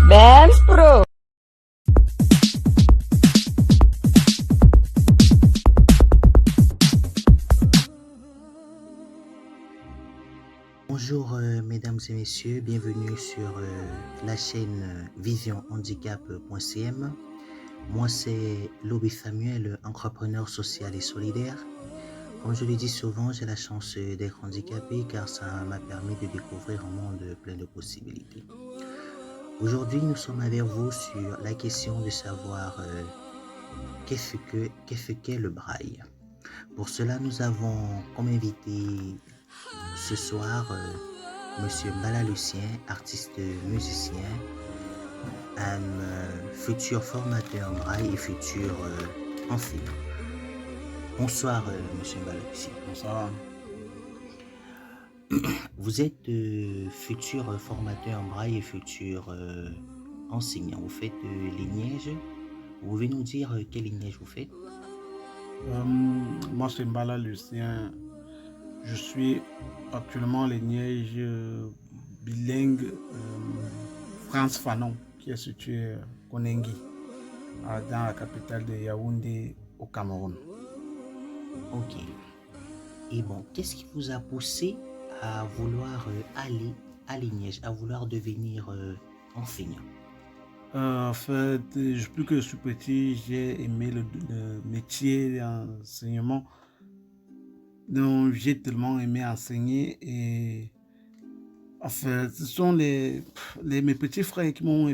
Dance Pro. Bonjour mesdames et messieurs, bienvenue sur la chaîne visionhandicap.cm. Moi c'est Lobby Samuel, entrepreneur social et solidaire. Comme je le dis souvent, j'ai la chance d'être handicapé car ça m'a permis de découvrir un monde plein de possibilités. Aujourd'hui, nous sommes avec vous sur la question de savoir qu'est-ce qu'est le braille. Pour cela, nous avons comme invité ce soir Monsieur Mbala Lucien, artiste musicien, futur formateur en braille et futur enseignant. Bonsoir Monsieur Mbala Lucien. Bonsoir. Vous êtes futur formateur en braille et futur enseignant. Vous faites lignège. Vous pouvez nous dire quel lignège vous faites? Moi c'est Mbala Lucien. Je suis actuellement lignège bilingue France Fanon qui est situé à Konengi, dans la capitale de Yaoundé au Cameroun. Ok. Et bon, qu'est-ce qui vous a poussé à vouloir aller à lignège, à vouloir devenir enseignant? En fait, plus que je suis petit, j'ai aimé le métier d'enseignement. Donc, j'ai tellement aimé enseigner et en fait, ce sont mes petits frères qui m'ont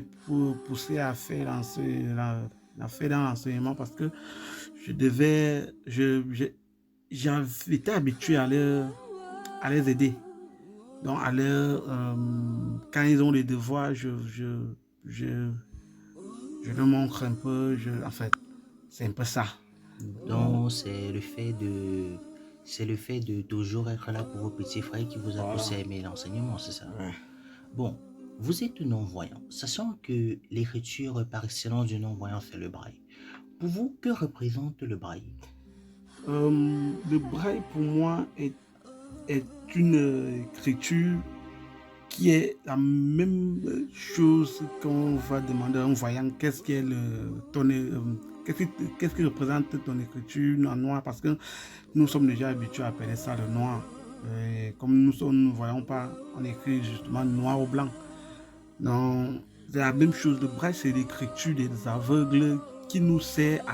poussé à faire dans l'enseignement parce que j'avais été habitué à les aider. Donc, quand ils ont des devoirs, je le montre un peu. En fait, c'est un peu ça. Donc, c'est le fait de toujours être là pour vos petits frères qui vous a poussé à aimer l'enseignement, c'est ça? Ouais. Bon, vous êtes non-voyant, sachant que l'écriture par excellence du non-voyant, c'est le braille. Pour vous, que représente le braille? Le braille, pour moi, est une écriture qui est la même chose qu'on va demander à un voyant. Qu'est-ce qui représente ton écriture en noir? Parce que nous sommes déjà habitués à appeler ça le noir. Et comme nous ne voyons pas, on écrit justement noir ou blanc. Donc, c'est la même chose. Le braille, c'est l'écriture des aveugles qui nous sert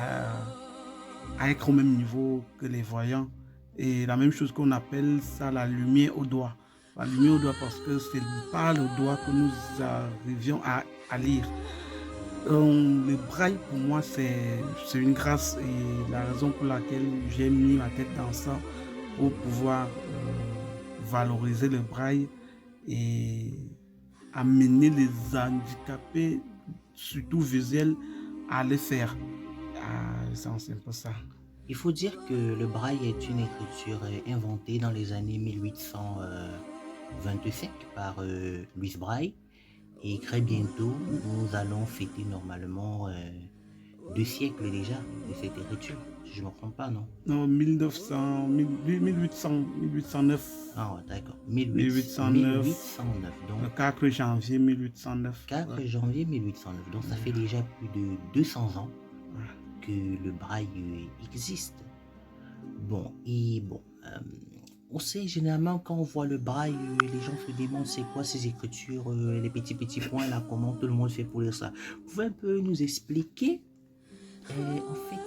à être au même niveau que les voyants. Et la même chose qu'on appelle ça la lumière au doigt. La lumière au doigt parce que c'est par le doigt que nous arrivions à lire. Le braille pour moi c'est une grâce et la raison pour laquelle j'ai mis la tête dans ça pour pouvoir valoriser le braille et amener les handicapés, surtout visuels, à le faire. C'est un peu ça. Il faut dire que le braille est une écriture inventée dans les années 1825 par Louis Braille. Et très bientôt, nous allons fêter normalement 2 siècles déjà de cette écriture. Si je ne me trompe pas, non? Non, 1809. Ah ouais, d'accord. 1809. 1809. Donc, le 4 janvier 1809. 4 janvier 1809. Donc, ça fait déjà plus de 200 ans que le braille existe. Bon, on sait généralement quand on voit le braille, les gens se demandent c'est quoi ces écritures, les petits points là, comment tout le monde fait pour lire ça. Vous pouvez un peu nous expliquer, en fait,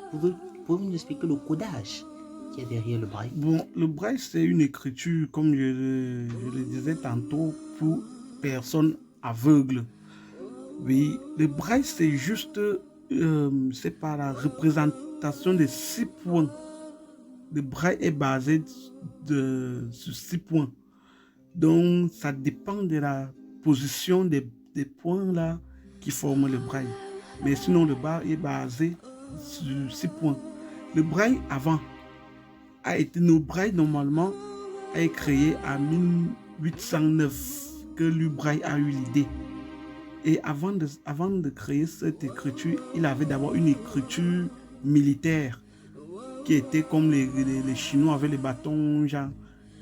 pouvez-vous nous expliquer le codage qu'il y a derrière le braille? Bon, le braille c'est une écriture, comme je le disais tantôt, pour personnes aveugles. Oui, le braille c'est juste, c'est par la représentation des 6 points. Le braille est basé sur 6 points. Donc, ça dépend de la position des points là qui forment le braille. Mais sinon, le braille est basé sur 6 points. Le braille avant le braille normalement a été créé en 1809 que le braille a eu l'idée. Et avant de créer cette écriture, il avait d'abord une écriture militaire qui était comme les Chinois avec les bâtons, genre.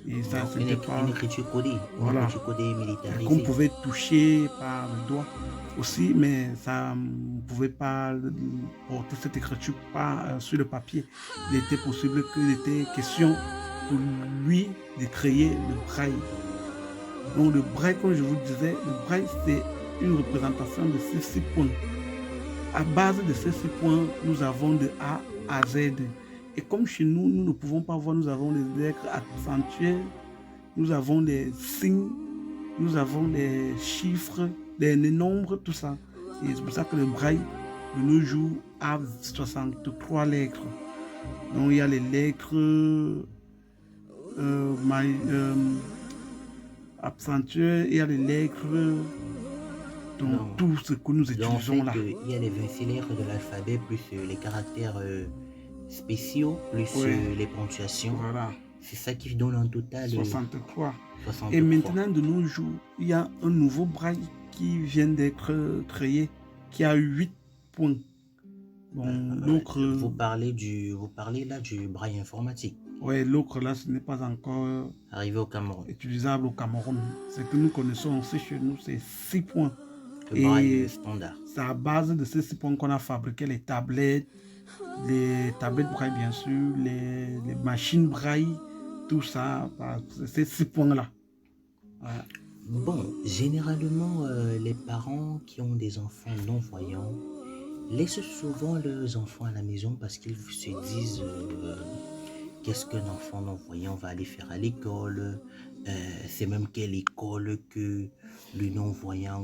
Et ça, Donc, c'était pas... une écriture codée, une Voilà. écriture codée Qu'on militarisée. pouvait toucher par le doigt aussi, mais ça ne pouvait pas porter cette écriture pas sur le papier. Il était possible qu'il était question pour lui de créer le braille. Donc le braille, comme je vous disais, le braille, c'est une représentation de ces 6 points. À base de ces 6 points, nous avons de A à Z. Et comme chez nous, nous ne pouvons pas voir, nous avons des lettres accentuées, nous avons des signes, nous avons des chiffres, des nombres, tout ça. Et c'est pour ça que le braille de nos jours a 63 lettres. Donc il y a les lettres accentuées, il y a les lettres, donc tout ce que nous Donc, en utilisons là. fait, il y a les 26 lettres de l'alphabet, plus les caractères spéciaux, plus les ponctuations. Voilà. C'est ça qui donne un total 63. 63. Et maintenant, de nos jours, il y a un nouveau braille qui vient d'être créé, qui a 8 points. Bon, l'autre... Vous parlez là du braille informatique. Oui, l'autre là, ce n'est pas encore arrivé au Cameroun. Utilisable au Cameroun. Ce que nous connaissons aussi chez nous, c'est 6 points. Le braille standard. C'est à base de ces 6 points qu'on a fabriqué les tablettes braille bien sûr, les machines braille, tout ça, ces 6 points-là. Voilà. Bon, généralement, les parents qui ont des enfants non-voyants laissent souvent leurs enfants à la maison parce qu'ils se disent qu'est-ce qu'un enfant non-voyant va aller faire à l'école, c'est même quelle école que le non-voyant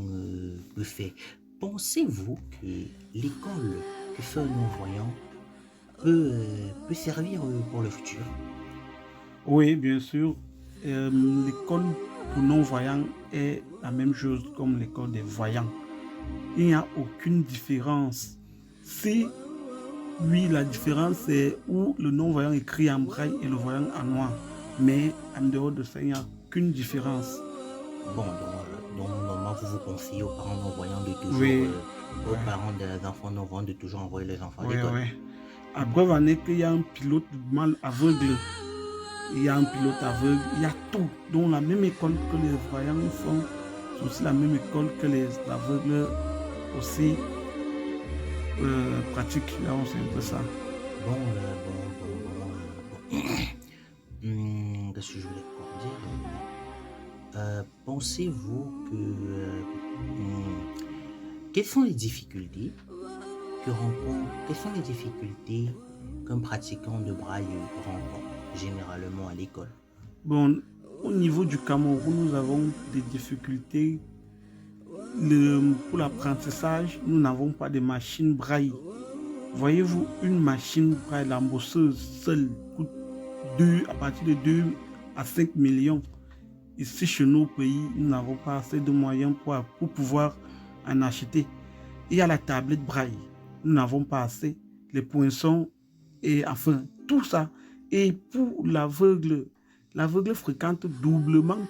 peut faire. Pensez-vous que l'école que fait un non-voyant peut servir pour le futur? Oui, bien sûr. L'école pour non-voyants est la même chose comme l'école des voyants. Il n'y a aucune différence. Si, oui, la différence c'est où le non-voyant écrit en braille et le voyant en noir. Mais en dehors de ça, il n'y a aucune différence. Bon, donc normalement, vous conseillez aux parents non-voyants de toujours, aux parents des enfants non-voyants de toujours envoyer les enfants à l'école. Oui. À preuve en est qu'il y a un pilote mal aveugle. Il y a un pilote aveugle, il y a tout. Donc la même école que les voyants font, c'est aussi la même école que les aveugles aussi pratiquent. Donc c'est un peu ça. Bon. Qu'est-ce que je voulais encore dire? Pensez-vous que... quelles sont les difficultés qu'un pratiquant de braille rencontre généralement à l'école? Bon, au niveau du Cameroun, nous avons des difficultés. Pour l'apprentissage, nous n'avons pas de machine braille. Voyez-vous, une machine braille, l'embosseuse seule coûte à partir de 2 à 5 millions. Ici, chez nos pays, nous n'avons pas assez de moyens pour pouvoir en acheter. Il y a la tablette braille. Nous n'avons pas assez. Les poinçons et enfin, tout ça. Et pour l'aveugle fréquente doublement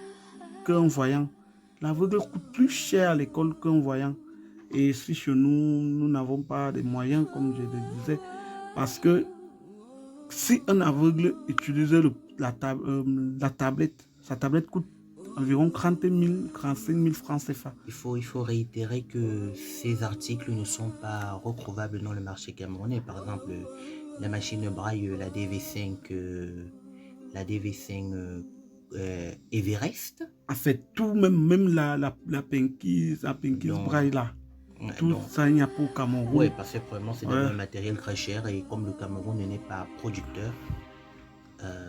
qu'un voyant. L'aveugle coûte plus cher à l'école qu'un voyant. Et si chez nous, nous n'avons pas de moyens, comme je le disais, parce que si un aveugle utilise la tablette, sa tablette coûte environ 35 000 francs CFA. Il faut réitérer que ces articles ne sont pas retrouvables dans le marché camerounais. Par exemple, la machine braille, la DV5 Everest. En fait, tout, même la Penkis braille là. Tout donc, ça, il n'y a pas au Cameroun. Oui, parce que vraiment, c'est un matériel très cher et comme le Cameroun n'est pas producteur,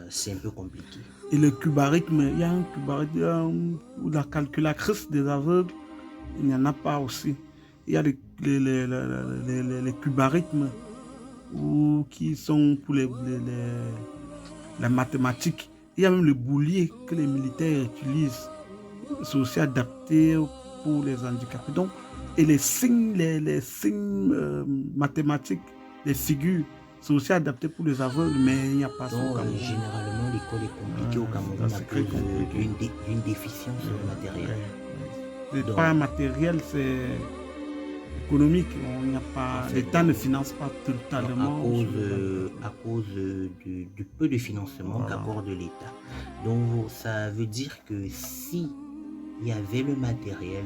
c'est un peu compliqué. Et le cubarythme, il y a un cubarythme ou la calculatrice des aveugles, il n'y en a pas aussi. Il y a les cubarythmes qui sont pour les mathématiques. Il y a même le boulier que les militaires utilisent. C'est aussi adapté pour les handicapés. Donc, et les signes, mathématiques, les figures, c'est aussi adapté pour les aveugles, mais il n'y a pas ça. Généralement, l'école est compliquée au Cameroun à cause d'une déficience matérielle. C'est pas un matériel, c'est économique. Il n'y a En pas, fait, l'État ne finance pas non, totalement sur les handicapés. à cause du peu de financement Voilà. qu'accorde l'État. Donc, ça veut dire que si il y avait le matériel,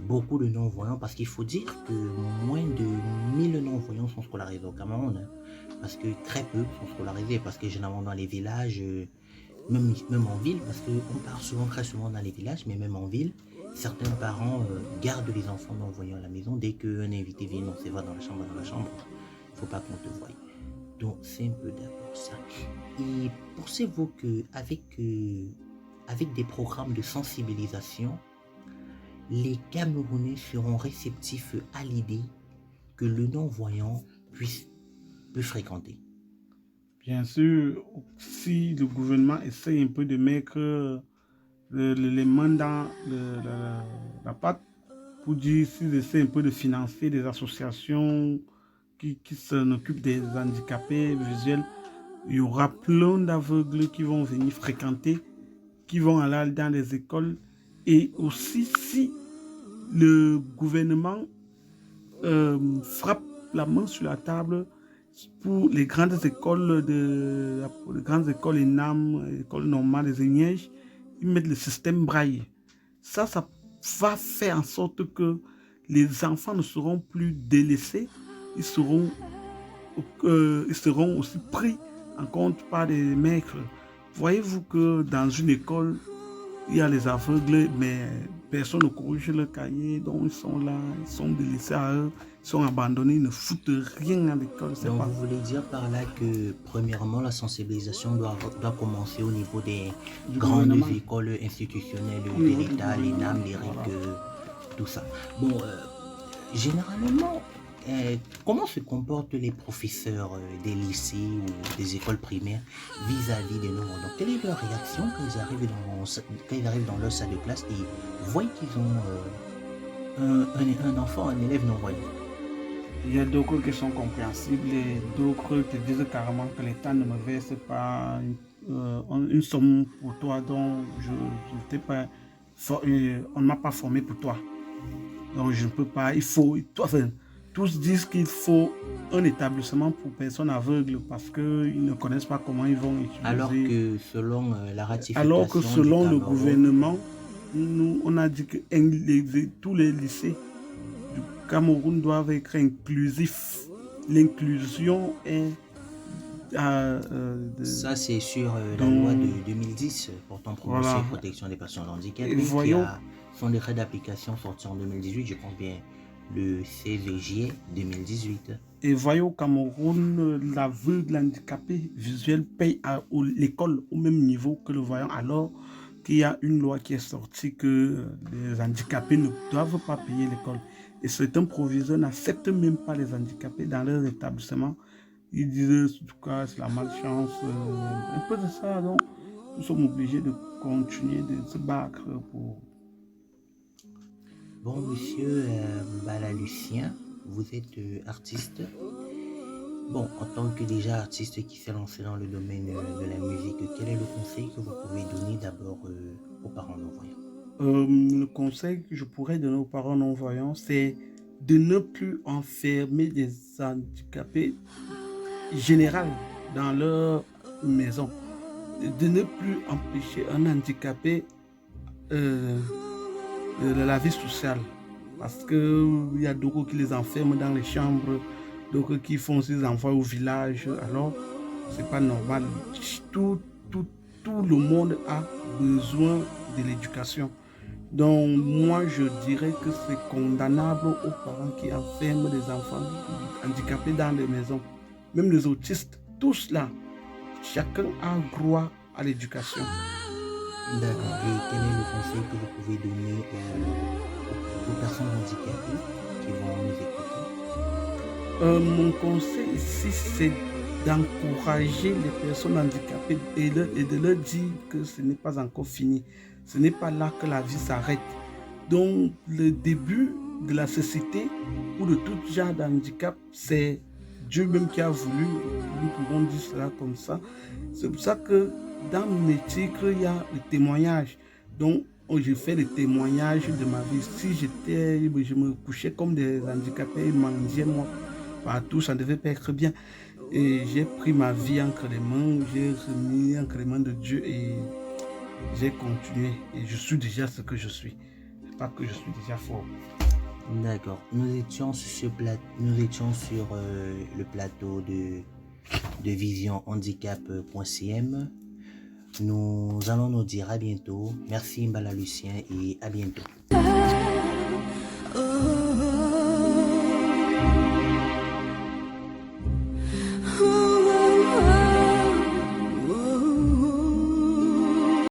beaucoup de non-voyants, parce qu'il faut dire que moins de 1000 non-voyants sont scolarisés au Cameroun, hein, parce que très peu sont scolarisés, parce que généralement dans les villages, même en ville, parce qu'on part souvent, très souvent dans les villages, mais même en ville, certains parents gardent les enfants non-voyants à la maison. Dès qu'un invité vient, on se va dans la chambre, il ne faut pas qu'on te voie. Donc c'est un peu d'abord ça. Et pensez-vous qu'avec avec des programmes de sensibilisation, les Camerounais seront réceptifs à l'idée que le non-voyant peut fréquenter? Bien sûr, si le gouvernement essaie un peu de mettre les mains dans la pâte pour dire s'ils essaient un peu de financer des associations qui s'en occupent des handicapés visuels, il y aura plein d'aveugles qui vont venir fréquenter, qui vont aller dans les écoles. Et aussi, si le gouvernement frappe la main sur la table pour les grandes écoles les grandes écoles ENAM, écoles normales des ENIEJ, ils mettent le système Braille. Ça va faire en sorte que les enfants ne seront plus délaissés, ils seront aussi pris en compte par des maîtres. Voyez-vous que dans une école, il y a les aveugles, mais personne ne corrige le cahier, donc ils sont là, ils sont délaissés à eux, ils sont abandonnés, ils ne foutent rien à l'école. Donc vous voulez dire par là que premièrement la sensibilisation doit commencer au niveau des grandes écoles institutionnelles de l'État, les NAM, les RIC, tout ça. Bon, généralement, comment se comportent les professeurs des lycées ou des écoles primaires vis-à-vis des non-voyants? Quelle est leur réaction quand ils arrivent dans leur salle de classe et voient qu'ils ont un enfant, un élève non-voyant? Il y a d'autres qui sont compréhensibles et d'autres te disent carrément que l'État ne me verse pas une somme pour toi dont on ne m'a pas formé pour toi. Donc je ne peux pas, tous disent qu'il faut un établissement pour personnes aveugles parce qu'ils ne connaissent pas comment ils vont utiliser. Alors que selon la ratification Alors que selon le gouvernement, on a dit que tous les lycées du Cameroun doivent être inclusifs. L'inclusion est... Ça, c'est sur la loi de 2010 portant promotion et protection des personnes handicapées, qui a son décret d'application sorti en 2018, je pense bien le 16 juillet 2018. Et voyez au Cameroun, l'aveugle handicapé visuel paye à l'école au même niveau que le voyant, alors qu'il y a une loi qui est sortie que les handicapés ne doivent pas payer l'école. Et certains proviseurs n'acceptent même pas les handicapés dans leur établissement. Ils disent, en tout cas, c'est la malchance, un peu de ça. Donc, nous sommes obligés de continuer de se battre pour... Bon, monsieur Mbala Lucien, vous êtes artiste. Bon, en tant que déjà artiste qui s'est lancé dans le domaine de la musique, quel est le conseil que vous pouvez donner d'abord aux parents non-voyants? Le conseil que je pourrais donner aux parents non-voyants, c'est de ne plus enfermer des handicapés général dans leur maison, de ne plus empêcher un handicapé la vie sociale, parce qu'il y a d'autres qui les enferment dans les chambres, d'autres qui font ses enfants au village, alors c'est pas normal. Tout le monde a besoin de l'éducation. Donc moi je dirais que c'est condamnable aux parents qui enferment des enfants handicapés dans les maisons. Même les autistes, tous là, chacun a droit à l'éducation. D'accord. Et quel est le conseil que vous pouvez donner aux personnes handicapées qui vont nous écouter? Mon conseil ici, c'est d'encourager les personnes handicapées et de leur dire que ce n'est pas encore fini. Ce n'est pas là que la vie s'arrête. Donc, le début de la société ou de tout genre d'handicap, c'est Dieu même qui a voulu, nous pouvons dire cela comme ça. C'est pour ça que dans mon éthique, il y a le témoignage. Donc, j'ai fait des témoignages de ma vie. Si je me couchais comme des handicapés, ils mangeaient moi partout, ça ne devait pas être bien. Et j'ai pris ma vie entre les mains, j'ai remis entre les mains de Dieu et j'ai continué. Et je suis déjà ce que je suis. C'est pas que je suis déjà fort. D'accord. Nous étions sur le plateau de Vision Handicap.cm. Nous allons nous dire à bientôt. Merci Mbala Lucien et à bientôt.